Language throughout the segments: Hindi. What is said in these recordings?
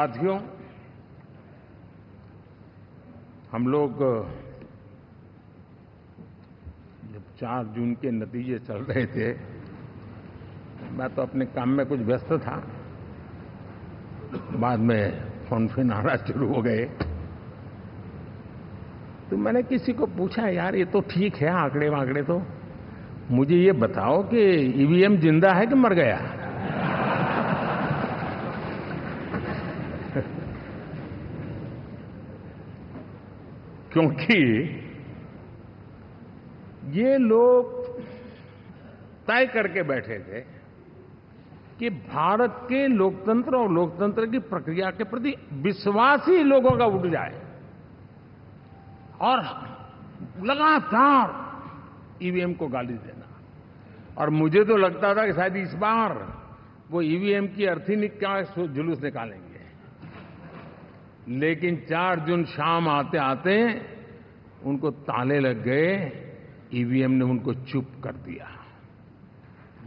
साथियों, हम लोग जब 4 जून के नतीजे चल रहे थे, मैं तो अपने काम में कुछ व्यस्त था। बाद में फोन आना शुरू हो गए, तो मैंने किसी को पूछा, यार ये तो ठीक है आंकड़े वांकड़े, तो मुझे ये बताओ कि ईवीएम जिंदा है कि मर गया? क्योंकि ये लोग तय करके बैठे थे कि भारत के लोकतंत्र और लोकतंत्र की प्रक्रिया के प्रति विश्वास ही लोगों का उठ जाए, और लगातार ईवीएम को गाली देना। और मुझे तो लगता था कि शायद इस बार वो ईवीएम की अर्थी का जुलूस निकालेंगे, लेकिन 4 जून शाम आते आते उनको ताले लग गए, ईवीएम ने उनको चुप कर दिया।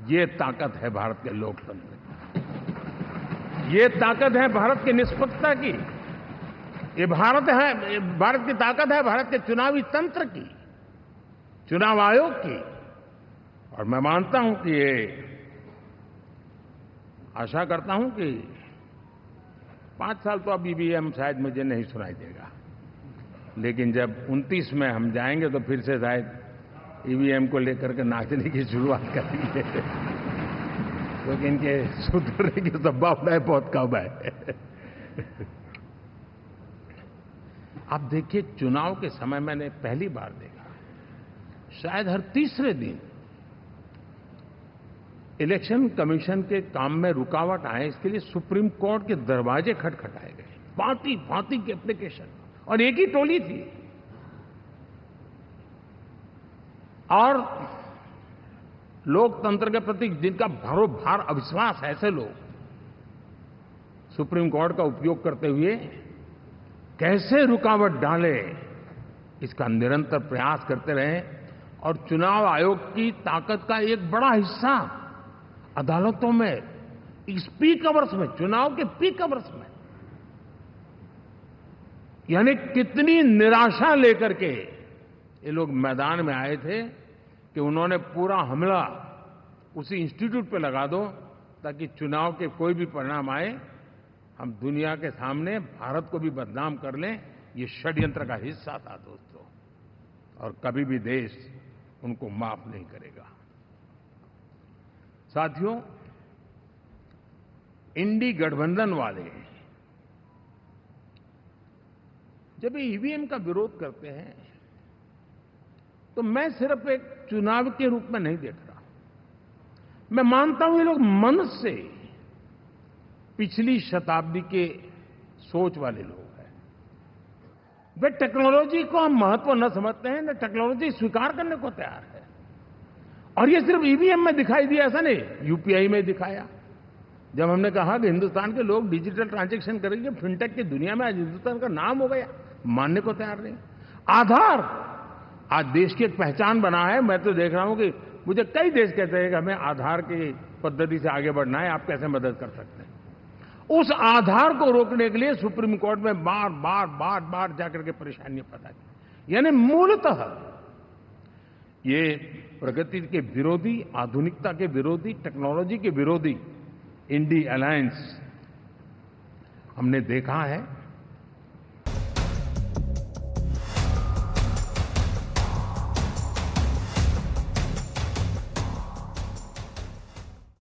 ये ताकत है भारत के लोकतंत्र की, ये ताकत है भारत की निष्पक्षता की, ये भारत की ताकत है भारत के चुनावी तंत्र की, चुनाव आयोग की। और मैं मानता हूं कि ये आशा करता हूं कि 5 साल तो अब ईवीएम शायद मुझे नहीं सुनाई देगा, लेकिन जब 29 में हम जाएंगे तो फिर से शायद ईवीएम को लेकर के नाचने की शुरुआत करेंगे, क्योंकि इनके सुधरने की संभावना बहुत कम है। आप देखिए, चुनाव के समय मैंने पहली बार देखा, शायद हर तीसरे दिन इलेक्शन कमीशन के काम में रुकावट आए, इसके लिए सुप्रीम कोर्ट के दरवाजे खटखटाए गए, भांति भांति की एप्लीकेशन, और एक ही टोली थी। और लोकतंत्र के प्रति जिनका भरोभार अविश्वास है, ऐसे लोग सुप्रीम कोर्ट का उपयोग करते हुए कैसे रुकावट डाले, इसका निरंतर प्रयास करते रहे। और चुनाव आयोग की ताकत का एक बड़ा हिस्सा अदालतों में, इस पीक आवर्स में, चुनाव के पीक आवर्स में, यानी कितनी निराशा लेकर के ये लोग मैदान में आए थे कि उन्होंने पूरा हमला उसी इंस्टीट्यूट पे लगा दो, ताकि चुनाव के कोई भी परिणाम आए, हम दुनिया के सामने भारत को भी बदनाम कर लें। ये षड्यंत्र का हिस्सा था दोस्तों, और कभी भी देश उनको माफ नहीं करेगा। साथियों, इंडी गठबंधन वाले जब ईवीएम का विरोध करते हैं, तो मैं सिर्फ एक चुनाव के रूप में नहीं देख रहा। मैं मानता हूं ये लोग मन से पिछली शताब्दी के सोच वाले लोग हैं। वे टेक्नोलॉजी को हम महत्व न समझते हैं, न टेक्नोलॉजी स्वीकार करने को तैयार है। और ये सिर्फ ईवीएम में दिखाई दिया, ऐसा नहीं, यूपीआई में दिखाया। जब हमने कहा कि हिंदुस्तान के लोग डिजिटल ट्रांजैक्शन करेंगे, फिनटेक की दुनिया में आज हिंदुस्तान का नाम हो गया, मानने को तैयार नहीं। आधार आज देश की एक पहचान बना है। मैं तो देख रहा हूं कि मुझे कई देश कहते हैं कि हमें आधार की पद्धति से आगे बढ़ना है, आप कैसे मदद कर सकते हैं। उस आधार को रोकने के लिए सुप्रीम कोर्ट में बार बार जाकर के परेशानियां पैदा की। यानी मूलतः ये प्रगति के विरोधी, आधुनिकता के विरोधी, टेक्नोलॉजी के विरोधी इंडी अलायंस हमने देखा है